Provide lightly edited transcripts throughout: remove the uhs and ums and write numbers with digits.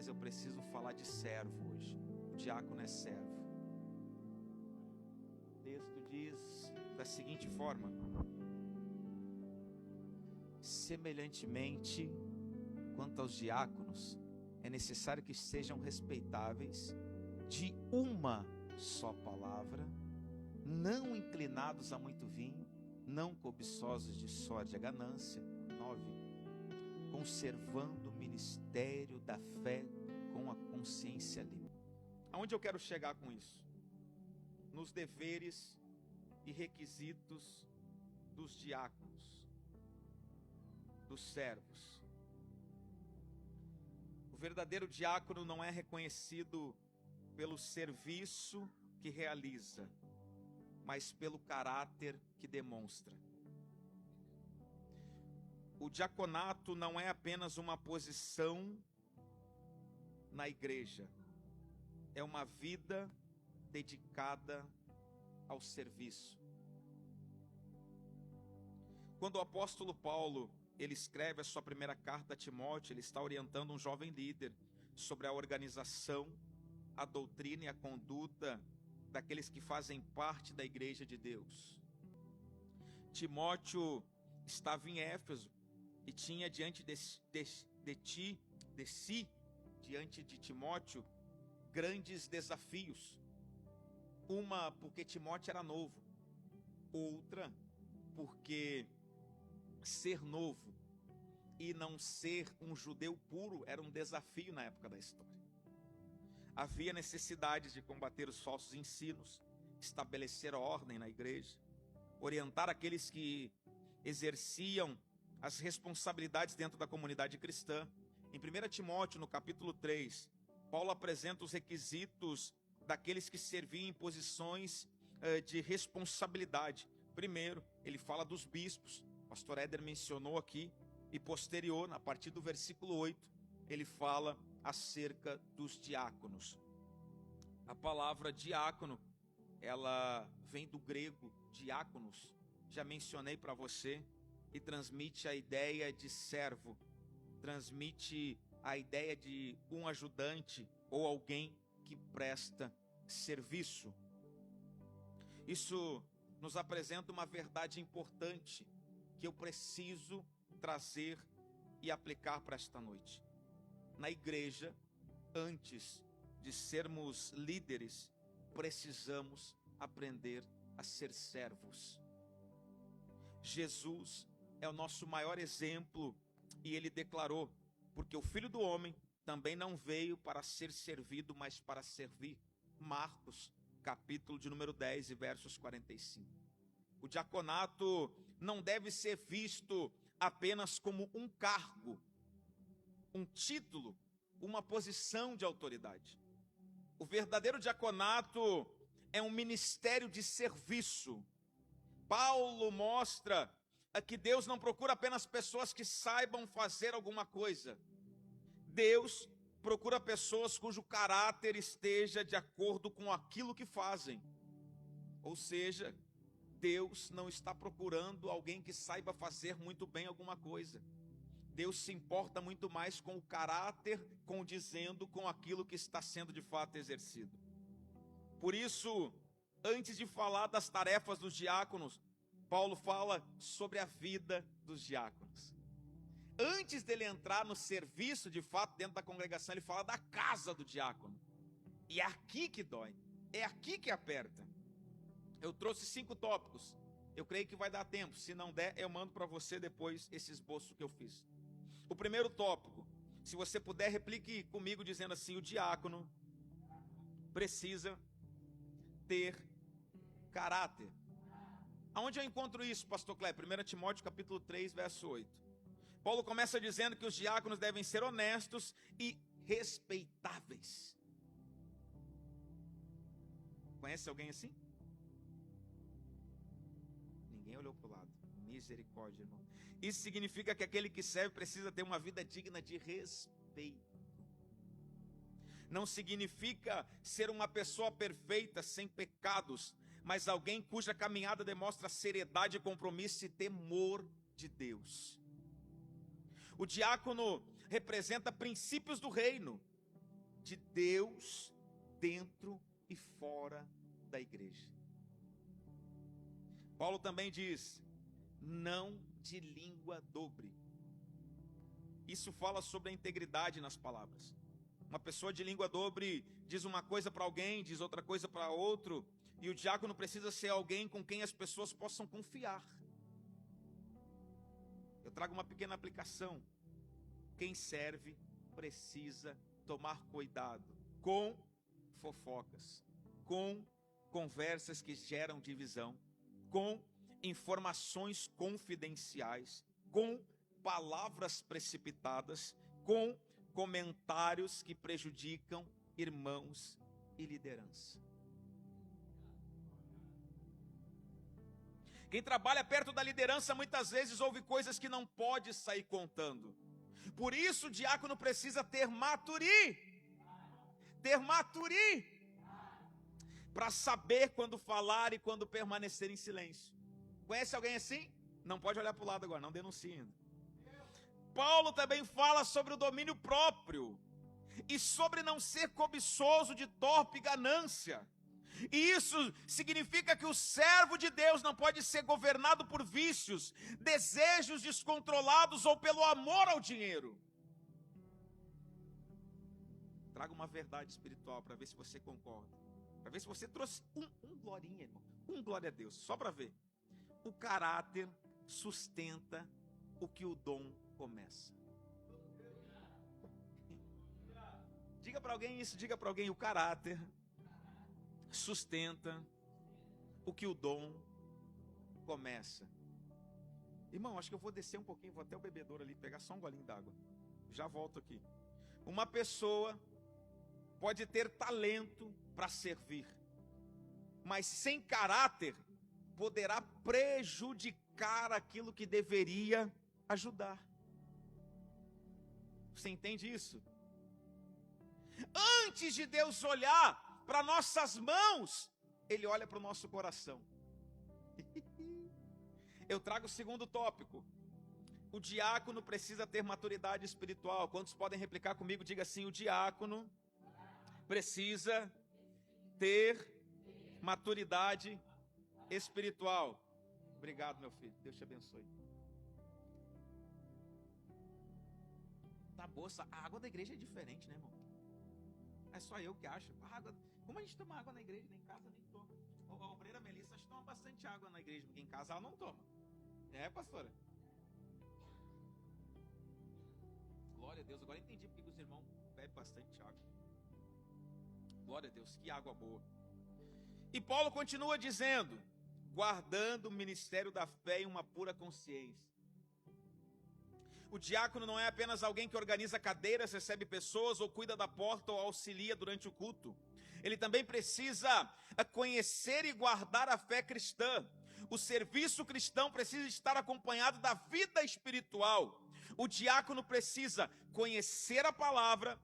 mas eu preciso falar de servo hoje. O diácono é servo. O texto diz da seguinte forma: semelhantemente, quanto aos diáconos, é necessário que sejam respeitáveis, de uma só palavra, não inclinados a muito vinho, não cobiçosos de sórdia ganância. 9. Conservando o ministério da fé com a consciência limpa. Aonde eu quero chegar com isso? Nos deveres e requisitos dos diáconos, dos servos. O verdadeiro diácono não é reconhecido pelo serviço que realiza, mas pelo caráter que demonstra. O diaconato não é apenas uma posição na igreja, é uma vida dedicada ao serviço. Quando o apóstolo Paulo, ele escreve a sua primeira carta a Timóteo, ele está orientando um jovem líder sobre a organização, a doutrina e a conduta daqueles que fazem parte da igreja de Deus. Timóteo estava em Éfeso e tinha diante diante de Timóteo, grandes desafios. Uma, porque Timóteo era novo. Outra, porque ser novo e não ser um judeu puro era um desafio na época da história. Havia necessidade de combater os falsos ensinos, estabelecer ordem na igreja, orientar aqueles que exerciam as responsabilidades dentro da comunidade cristã. Em 1 Timóteo, no capítulo 3, Paulo apresenta os requisitos daqueles que serviam em posições de responsabilidade. Primeiro, ele fala dos bispos, o pastor Éder mencionou aqui, e posterior, a partir do versículo 8, ele fala acerca dos diáconos. A palavra diácono, ela vem do grego diáconos, já mencionei para você, e transmite a ideia de servo, transmite a ideia de um ajudante ou alguém que presta serviço. Isso nos apresenta uma verdade importante que eu preciso trazer e aplicar para esta noite. Na igreja, antes de sermos líderes, precisamos aprender a ser servos. Jesus é o nosso maior exemplo e ele declarou: porque o Filho do Homem também não veio para ser servido, mas para servir. Marcos, capítulo de número 10 e versos 45. O diaconato não deve ser visto apenas como um cargo, um título, uma posição de autoridade. O verdadeiro diaconato é um ministério de serviço. Paulo mostra que Deus não procura apenas pessoas que saibam fazer alguma coisa. Deus procura pessoas cujo caráter esteja de acordo com aquilo que fazem. Ou seja, Deus não está procurando alguém que saiba fazer muito bem alguma coisa. Deus se importa muito mais com o caráter condizendo com aquilo que está sendo de fato exercido. Por isso, antes de falar das tarefas dos diáconos, Paulo fala sobre a vida dos diáconos. Antes dele entrar no serviço de fato dentro da congregação, ele fala da casa do diácono. E é aqui que dói, é aqui que aperta. Eu trouxe 5 tópicos, eu creio que vai dar tempo. Se não der, eu mando para você depois esse esboço que eu fiz. O primeiro tópico, se você puder, replique comigo dizendo assim: o diácono precisa ter caráter. Aonde eu encontro isso, pastor Cleber? 1 Timóteo capítulo 3, verso 8. Paulo começa dizendo que os diáconos devem ser honestos e respeitáveis. Conhece alguém assim? Ninguém olhou para o lado. Misericórdia, irmão. Isso significa que aquele que serve precisa ter uma vida digna de respeito. Não significa ser uma pessoa perfeita, sem pecados, mas alguém cuja caminhada demonstra seriedade, compromisso e temor de Deus. O diácono representa princípios do reino. de Deus dentro e fora da igreja. Paulo também diz: não de língua dobre. Isso fala sobre a integridade nas palavras. Uma pessoa de língua dobre diz uma coisa para alguém, diz outra coisa para outro, e o diácono precisa ser alguém com quem as pessoas possam confiar. Eu trago uma pequena aplicação. Quem serve precisa tomar cuidado com fofocas, com conversas que geram divisão, com informações confidenciais, com palavras precipitadas, com comentários que prejudicam irmãos e liderança. Quem trabalha perto da liderança muitas vezes ouve coisas que não pode sair contando. Por isso o diácono precisa ter maturi para saber quando falar e quando permanecer em silêncio. Conhece alguém assim? Não pode olhar para o lado agora, não denuncie. Paulo também fala sobre o domínio próprio e sobre não ser cobiçoso de torpe ganância. E isso significa que o servo de Deus não pode ser governado por vícios, desejos descontrolados ou pelo amor ao dinheiro. Traga uma verdade espiritual para ver se você concorda. Para ver se você trouxe um glorinha, irmão. Um glória a Deus, só para ver. O caráter sustenta o que o dom começa. Diga para alguém isso, diga para alguém: o caráter sustenta o que o dom começa. Irmão, acho que eu vou descer um pouquinho, vou até o bebedouro ali, pegar só um golinho d'água. Já volto aqui. Uma pessoa pode ter talento para servir, mas sem caráter poderá prejudicar aquilo que deveria ajudar. Você entende isso? Antes de Deus olhar para nossas mãos, Ele olha para o nosso coração. Eu trago o segundo tópico. O diácono precisa ter maturidade espiritual. Quantos podem replicar comigo? Diga assim: o diácono precisa ter maturidade espiritual. Obrigado, meu filho. Deus te abençoe. Tá boa, a água da igreja é diferente, né, irmão? É só eu que acho. Como a gente toma água na igreja, nem em casa nem toma. A obreira Melissa toma bastante água na igreja, porque em casa ela não toma. É, pastora? Glória a Deus. Agora entendi porque os irmãos bebem bastante água. Glória a Deus, que água boa. E Paulo continua dizendo: guardando o ministério da fé em uma pura consciência. O diácono não é apenas alguém que organiza cadeiras, recebe pessoas, ou cuida da porta, ou auxilia durante o culto. Ele também precisa conhecer e guardar a fé cristã. O serviço cristão precisa estar acompanhado da vida espiritual. O diácono precisa conhecer a palavra,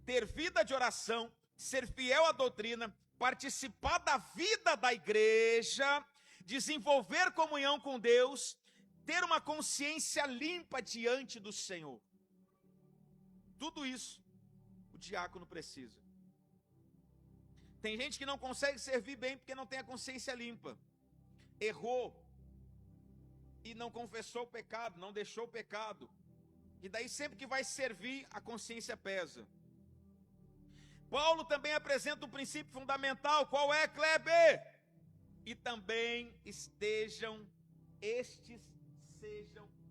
ter vida de oração, ser fiel à doutrina, participar da vida da igreja, desenvolver comunhão com Deus, ter uma consciência limpa diante do Senhor. Tudo isso o diácono precisa. Tem gente que não consegue servir bem porque não tem a consciência limpa. Errou e não confessou o pecado, não deixou o pecado. E daí sempre que vai servir, a consciência pesa. Paulo também apresenta um princípio fundamental. Qual é, Kleber? E também sejam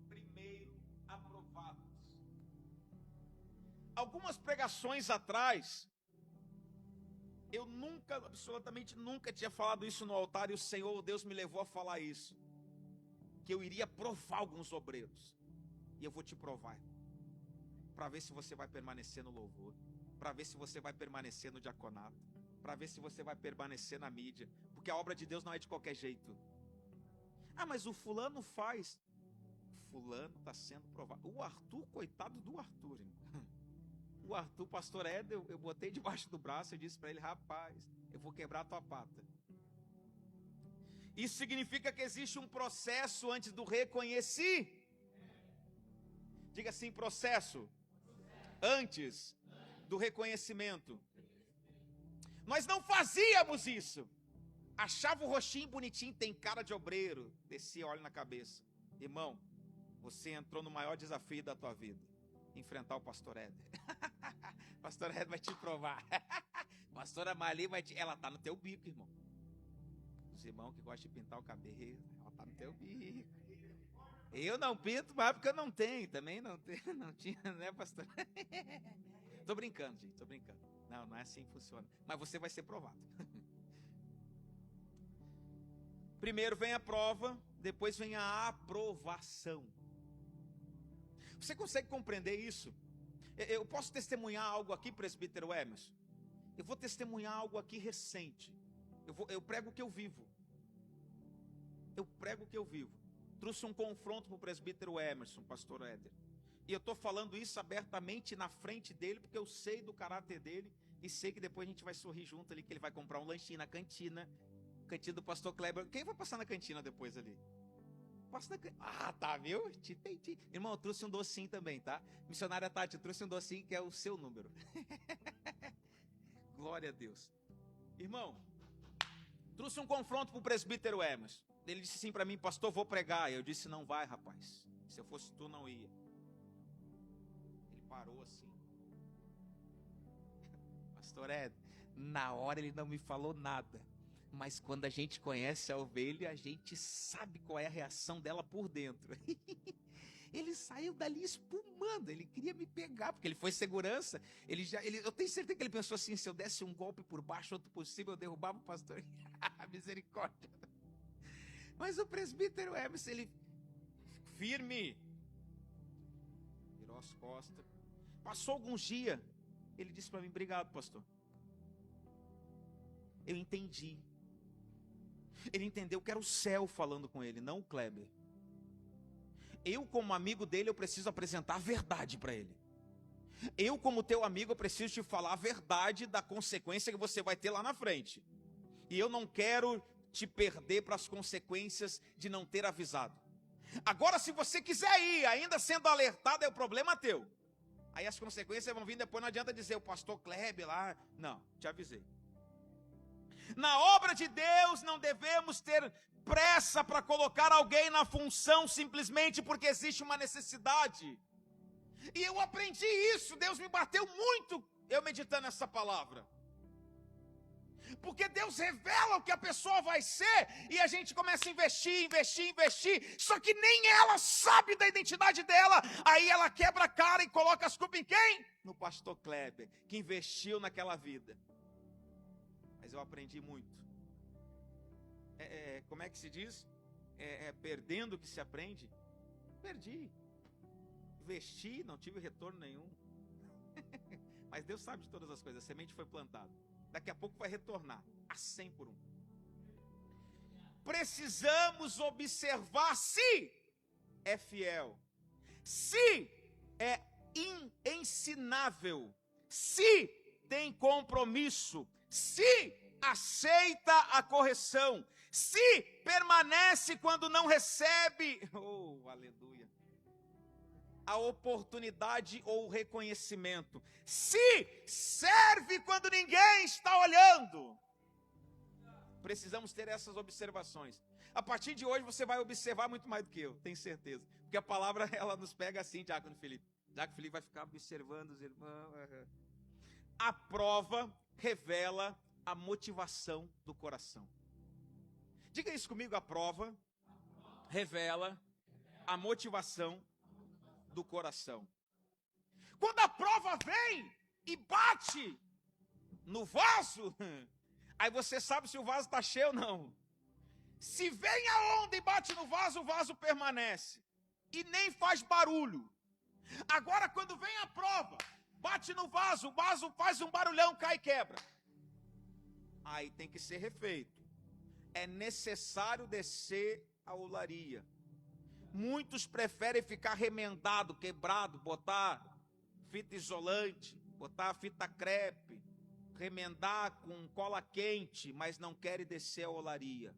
primeiro aprovados. Algumas pregações atrás, eu absolutamente nunca tinha falado isso no altar, e o Senhor, Deus, me levou a falar isso. Que eu iria provar alguns obreiros. E eu vou te provar. Para ver se você vai permanecer no louvor. Para ver se você vai permanecer no diaconato. Para ver se você vai permanecer na mídia. Porque a obra de Deus não é de qualquer jeito. Ah, mas o fulano faz. Fulano está sendo provado. O Arthur, coitado do Arthur. O Arthur, pastor Éder, eu botei debaixo do braço e disse para ele: rapaz, eu vou quebrar a tua pata. Isso significa que existe um processo antes do reconhecer. Diga assim: processo antes do reconhecimento. Nós não fazíamos isso. Achava o roxinho bonitinho, tem cara de obreiro. Descia óleo na cabeça. Irmão, você entrou no maior desafio da tua vida. Enfrentar o pastor Éder. Pastor Éder vai te provar. Pastora Marli vai te... Ela tá no teu bico, irmão. Os irmãos que gostam de pintar o cabelo, ela tá no teu bico. Eu não pinto mais porque eu não tenho. Também não tinha, né, pastor? Tô brincando, gente, tô brincando. Não é assim que funciona. Mas você vai ser provado. Primeiro vem a prova, depois vem a aprovação. Você consegue compreender isso? Eu posso testemunhar algo aqui, presbítero Emerson? Eu vou testemunhar algo aqui recente. Eu prego o que eu vivo. Eu prego o que eu vivo. Trouxe um confronto para o presbítero Emerson, pastor Éder. E eu estou falando isso abertamente na frente dele, porque eu sei do caráter dele. E sei que depois a gente vai sorrir junto ali, que ele vai comprar um lanchinho na cantina. Cantina do pastor Kleber. Quem vai passar na cantina depois ali? Ah, tá, viu? Te entendi. Irmão, eu trouxe um docinho também, tá? Missionária Tati, eu trouxe um docinho que é o seu número. Glória a Deus. Irmão, trouxe um confronto para o presbítero Emerson. Ele disse assim para mim, pastor, vou pregar. Eu disse, não vai, rapaz. Se eu fosse tu, não ia. Ele parou assim. Pastor Ed, na hora ele não me falou nada. Mas quando a gente conhece a ovelha, a gente sabe qual é a reação dela por dentro. Ele saiu dali espumando, ele queria me pegar, porque ele foi segurança. Eu tenho certeza que ele pensou assim, se eu desse um golpe por baixo, outro por cima, eu derrubava o pastor. Misericórdia. Mas o presbítero Emerson, ele firme, virou as costas. Passou alguns dias, ele disse para mim, obrigado, pastor. Eu entendi. Ele entendeu que era o céu falando com ele, não o Kleber. Eu, como amigo dele, eu preciso apresentar a verdade para ele. Eu, como teu amigo, eu preciso te falar a verdade da consequência que você vai ter lá na frente. E eu não quero te perder para as consequências de não ter avisado. Agora, se você quiser ir, ainda sendo alertado, é o problema teu. Aí as consequências vão vir depois, não adianta dizer, o pastor Kleber lá. Não, te avisei. Na obra de Deus não devemos ter pressa para colocar alguém na função simplesmente porque existe uma necessidade. E eu aprendi isso, Deus me bateu muito eu meditando essa palavra. Porque Deus revela o que a pessoa vai ser e a gente começa a investir. Só que nem ela sabe da identidade dela. Aí ela quebra a cara e coloca as culpas em quem? No pastor Kleber, que investiu naquela vida. Mas eu aprendi muito. Como é que se diz? Perdendo que se aprende. Perdi. Investi, não tive retorno nenhum. Mas Deus sabe de todas as coisas. A semente foi plantada. Daqui a pouco vai retornar a 100 por 1. Precisamos observar se é fiel, se é ensinável, se tem compromisso, se aceita a correção, se permanece quando não recebe, aleluia, a oportunidade ou o reconhecimento, se serve quando ninguém está olhando. Precisamos ter essas observações. A partir de hoje você vai observar muito mais do que eu, tenho certeza, porque a palavra ela nos pega assim, Diácono Felipe. Diácono Felipe vai ficar observando os irmãos. A prova revela a motivação do coração. Diga isso comigo, a prova revela a motivação do coração. Quando a prova vem e bate no vaso, aí você sabe se o vaso está cheio ou não. Se vem a onda e bate no vaso, o vaso permanece e nem faz barulho. Agora quando vem a prova, bate no vaso, o vaso faz um barulhão, cai e quebra. Aí tem que ser refeito. É necessário descer a olaria. Muitos preferem ficar remendado, quebrado, botar fita isolante, botar fita crepe, remendar com cola quente, mas não querem descer a olaria.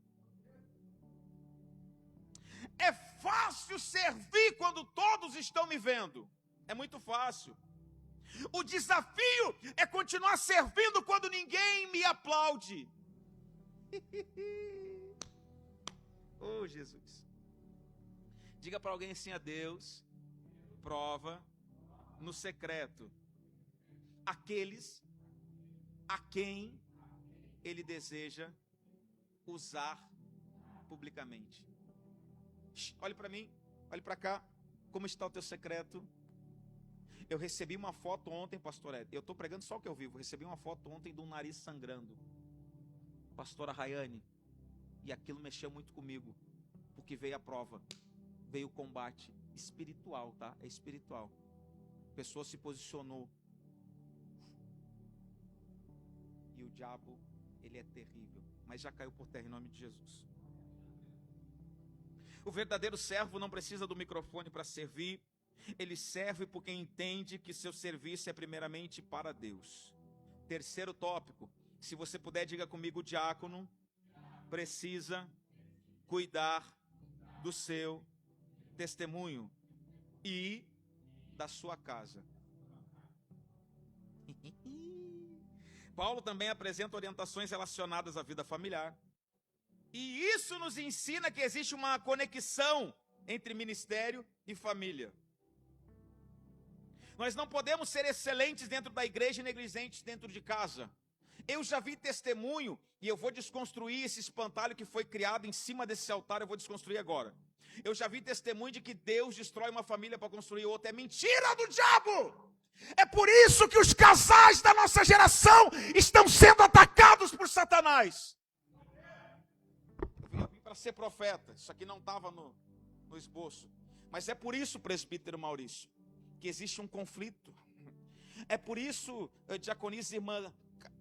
É fácil servir quando todos estão me vendo. É muito fácil. O desafio é continuar servindo quando ninguém me aplaude. Oh, Jesus. Diga para alguém assim: a Deus prova no secreto aqueles a quem Ele deseja usar publicamente. Olhe para mim, olhe para cá. Como está o teu secreto? Eu recebi uma foto ontem, pastor Ed. Eu estou pregando só o que eu vivo. Recebi uma foto ontem de um nariz sangrando, pastora Rayane, e aquilo mexeu muito comigo, porque veio a prova, veio o combate espiritual, tá? É espiritual. A pessoa se posicionou. E o diabo, ele é terrível, mas já caiu por terra em nome de Jesus. O verdadeiro servo não precisa do microfone para servir. Ele serve porque entende que seu serviço é primeiramente para Deus. Terceiro tópico, se você puder, diga comigo: o diácono precisa cuidar do seu testemunho e da sua casa. Paulo também apresenta orientações relacionadas à vida familiar. E isso nos ensina que existe uma conexão entre ministério e família. Nós não podemos ser excelentes dentro da igreja e negligentes dentro de casa. Eu já vi testemunho, e eu vou desconstruir esse espantalho que foi criado em cima desse altar, eu vou desconstruir agora. Eu já vi testemunho de que Deus destrói uma família para construir outra. É mentira do diabo! É por isso que os casais da nossa geração estão sendo atacados por Satanás. Eu vim para ser profeta, isso aqui não estava no esboço. Mas é por isso, presbítero Maurício, que existe um conflito. É por isso, diaconisa e irmã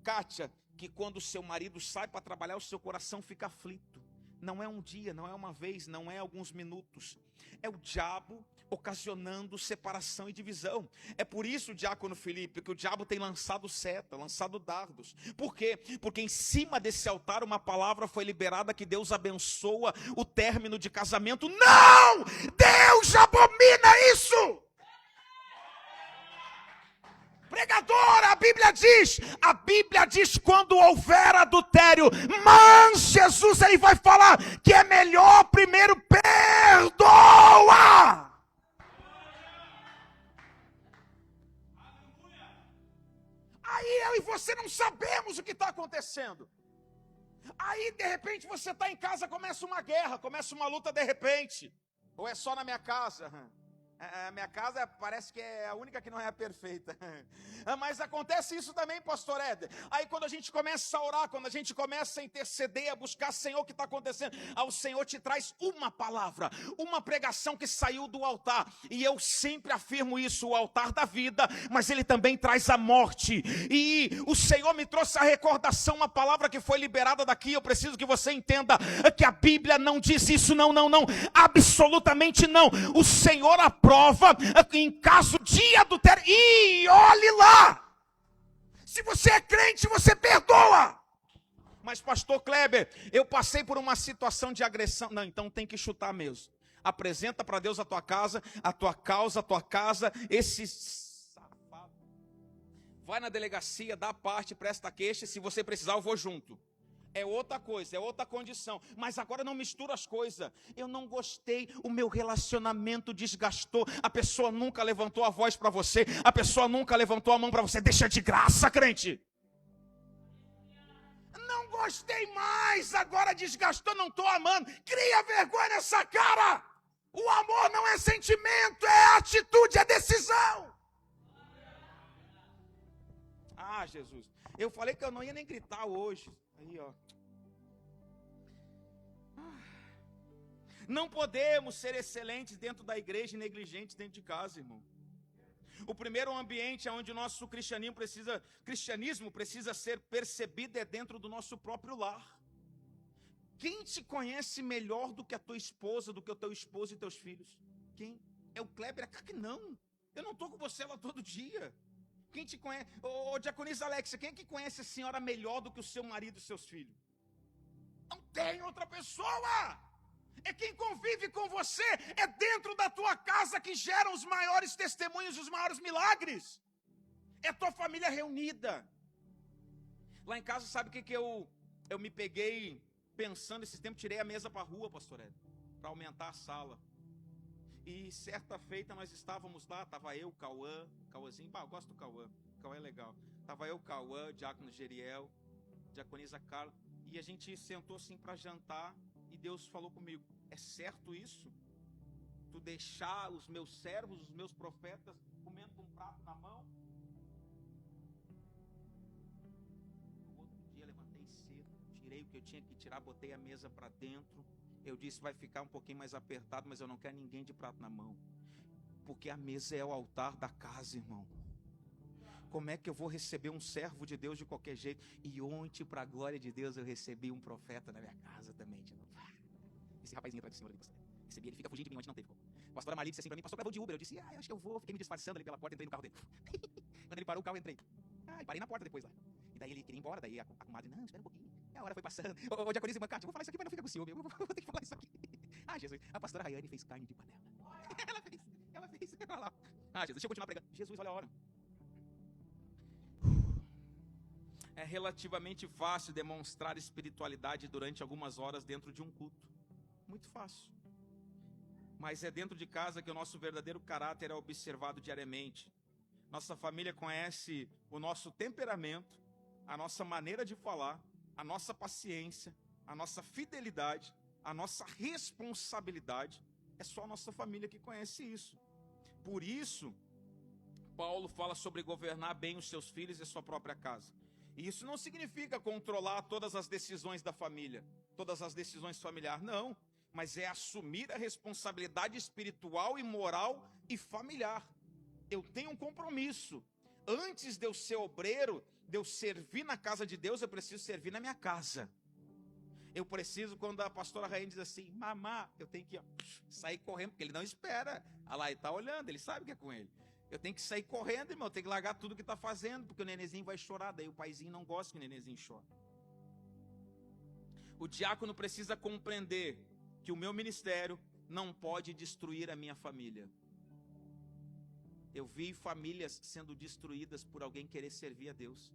Kátia, que quando o seu marido sai para trabalhar, o seu coração fica aflito. Não é um dia, não é uma vez, não é alguns minutos. É o diabo ocasionando separação e divisão. É por isso, diácono Felipe, que o diabo tem lançado seta, lançado dardos. Por quê? Porque em cima desse altar uma palavra foi liberada que Deus abençoa o término de casamento. Não! Deus abomina isso! Pregador, a Bíblia diz quando houver adultério, mas Jesus ele vai falar que é melhor primeiro perdoa. Aí eu e você não sabemos o que está acontecendo. Aí de repente você está em casa, começa uma guerra, começa uma luta de repente. Ou é só na minha casa? A minha casa parece que é a única que não é a perfeita. Mas acontece isso também, pastor Éder. Aí quando a gente começa a orar, quando a gente começa a interceder, a buscar, Senhor, o que está acontecendo? O Senhor te traz uma palavra, uma pregação que saiu do altar. E eu sempre afirmo isso, o altar da vida, mas ele também traz a morte. E o Senhor me trouxe a recordação, uma palavra que foi liberada daqui. Eu preciso que você entenda que a Bíblia não diz isso, não, absolutamente não. O Senhor prova em caso de adultério. E olhe lá, se você é crente, você perdoa. Mas pastor Kleber, eu passei por uma situação de agressão. Não, então tem que chutar mesmo. Apresenta para Deus a tua casa, a tua causa, a tua casa. Esse safado vai na delegacia, dá parte, presta queixa. Se você precisar, eu vou junto. É outra coisa, é outra condição. Mas agora não mistura as coisas. Eu não gostei, o meu relacionamento desgastou. A pessoa nunca levantou a voz para você. A pessoa nunca levantou a mão para você. Deixa de graça, crente. Não gostei mais, agora desgastou, não estou amando. Cria vergonha nessa cara. O amor não é sentimento, é atitude, é decisão. Ah, Jesus. Eu falei que eu não ia nem gritar hoje. Aí, ó. Não podemos ser excelentes dentro da igreja e negligentes dentro de casa, irmão. O primeiro ambiente onde o nosso cristianismo precisa ser percebido é dentro do nosso próprio lar. Quem te conhece melhor do que a tua esposa, do que o teu esposo e teus filhos? Quem? É o Kleber? Não. Eu não estou com você lá todo dia. Quem te conhece? Ô, diaconisa Alexia, quem é que conhece a senhora melhor do que o seu marido e seus filhos? Não tem outra pessoa. É quem convive com você. É dentro da tua casa que geram os maiores testemunhos, os maiores milagres. É tua família reunida. Lá em casa, sabe o que eu me peguei pensando esses tempos? Tirei a mesa para a rua, pastor Hélio, para aumentar a sala. E certa feita nós estávamos lá, estava eu, Cauãzinho, eu gosto do Cauã é legal. Estava eu, Cauã, diácono Geriel, diaconisa Carla, e a gente sentou assim para jantar, e Deus falou comigo: é certo isso? Tu deixar os meus servos, os meus profetas, comendo com um prato na mão? No outro dia levantei cedo, tirei o que eu tinha que tirar, botei a mesa para dentro. Eu disse: vai ficar um pouquinho mais apertado, mas eu não quero ninguém de prato na mão, porque a mesa é o altar da casa, irmão. Como é que eu vou receber um servo de Deus de qualquer jeito? E ontem, para a glória de Deus, eu recebi um profeta na minha casa também. Esse rapazinho atrás do senhor ali, recebi, ele fica fugindo de mim, ontem não teve como. A pastora Marli disse assim para mim: pastor, levou de Uber. Eu disse: eu acho que eu vou. Fiquei me disfarçando ali pela porta, entrei no carro dele. Quando ele parou o carro, eu entrei. E parei na porta depois lá. E daí ele queria ir embora, daí a comadre: não, espera um pouquinho. E a hora foi passando. Ô, diaconisa irmã Cátia, eu vou falar isso aqui, mas não fica com ciúme. Eu vou ter que falar isso aqui. Jesus, a pastora Rayane fez carne de panela. Ela fez. Olha lá. Jesus, deixa eu continuar pregando. Jesus, olha a hora. É relativamente fácil demonstrar espiritualidade durante algumas horas dentro de um culto. Muito fácil. Mas é dentro de casa que o nosso verdadeiro caráter é observado diariamente. Nossa família conhece o nosso temperamento, a nossa maneira de falar, a nossa paciência, a nossa fidelidade, a nossa responsabilidade. É só a nossa família que conhece isso. Por isso, Paulo fala sobre governar bem os seus filhos e a sua própria casa. E isso não significa controlar todas as decisões da família, todas as decisões familiares, não. Mas é assumir a responsabilidade espiritual e moral e familiar. Eu tenho um compromisso. Antes de eu ser obreiro, de eu servir na casa de Deus, eu preciso servir na minha casa. Eu preciso, quando a pastora Rainha diz assim: mamá, eu tenho que sair correndo, porque ele não espera. Olha lá, ele está olhando, ele sabe que é com ele. Eu tenho que sair correndo, irmão, eu tenho que largar tudo que está fazendo, porque o nenenzinho vai chorar, daí o paizinho não gosta que o nenenzinho chore. O diácono precisa compreender que o meu ministério não pode destruir a minha família. Eu vi famílias sendo destruídas por alguém querer servir a Deus.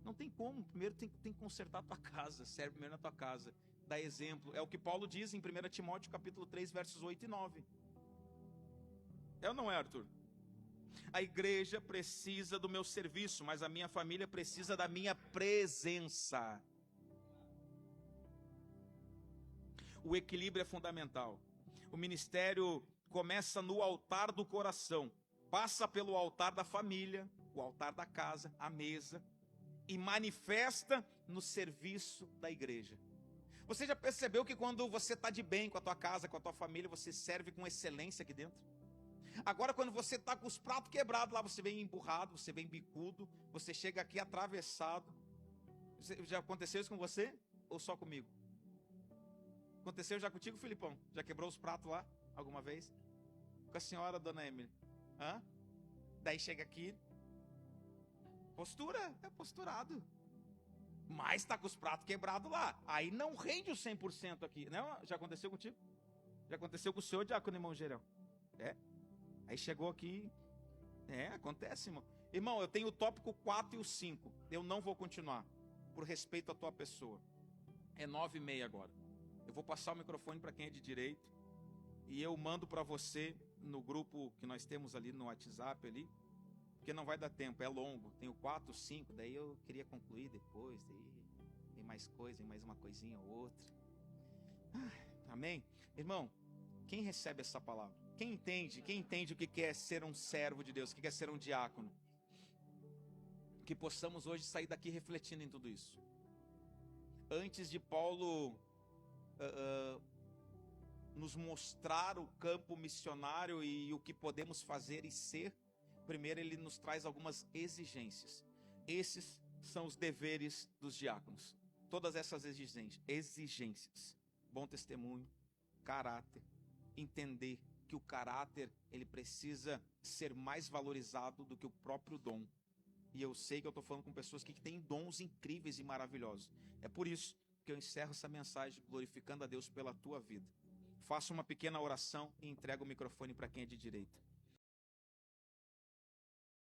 Não tem como, primeiro tem que consertar a tua casa, serve primeiro na tua casa, dá exemplo. É o que Paulo diz em 1 Timóteo capítulo 3, versos 8 e 9. É ou não é, Arthur? A igreja precisa do meu serviço, mas a minha família precisa da minha presença. O equilíbrio é fundamental. O ministério começa no altar do coração, passa pelo altar da família, o altar da casa, a mesa, e manifesta no serviço da igreja. Você já percebeu que quando você está de bem com a tua casa, com a tua família, você serve com excelência aqui dentro? Agora, quando você está com os pratos quebrados lá, você vem emburrado, você vem bicudo, você chega aqui atravessado. Já aconteceu isso com você? Ou só comigo? Aconteceu já contigo, Filipão? Já quebrou os pratos lá, alguma vez? Com a senhora, dona Emily? Daí chega aqui, postura, é posturado. Mas está com os pratos quebrados lá. Aí não rende o 100% aqui. Não? Já aconteceu contigo? Já aconteceu com o senhor, diácono irmão Gerão? Aí chegou aqui. Acontece, irmão. Irmão, eu tenho o tópico 4 e o 5. Eu não vou continuar, por respeito à tua pessoa. É 9h30 agora. Eu vou passar o microfone para quem é de direito. E eu mando para você no grupo que nós temos ali no WhatsApp ali. Porque não vai dar tempo, é longo. Tem o 4, 5, daí eu queria concluir depois. Daí tem mais coisa, tem mais uma coisinha ou outra. Amém? Irmão, quem recebe essa palavra? Quem entende o que é ser um servo de Deus, o que é ser um diácono? Que possamos hoje sair daqui refletindo em tudo isso. Antes de Paulo nos mostrar o campo missionário e o que podemos fazer e ser, primeiro ele nos traz algumas exigências. Esses são os deveres dos diáconos. Todas essas exigências. Bom testemunho, caráter, entender que o caráter ele precisa ser mais valorizado do que o próprio dom. E eu sei que eu estou falando com pessoas que têm dons incríveis e maravilhosos. É por isso que eu encerro essa mensagem glorificando a Deus pela tua vida. Faça uma pequena oração e entrega o microfone para quem é de direita.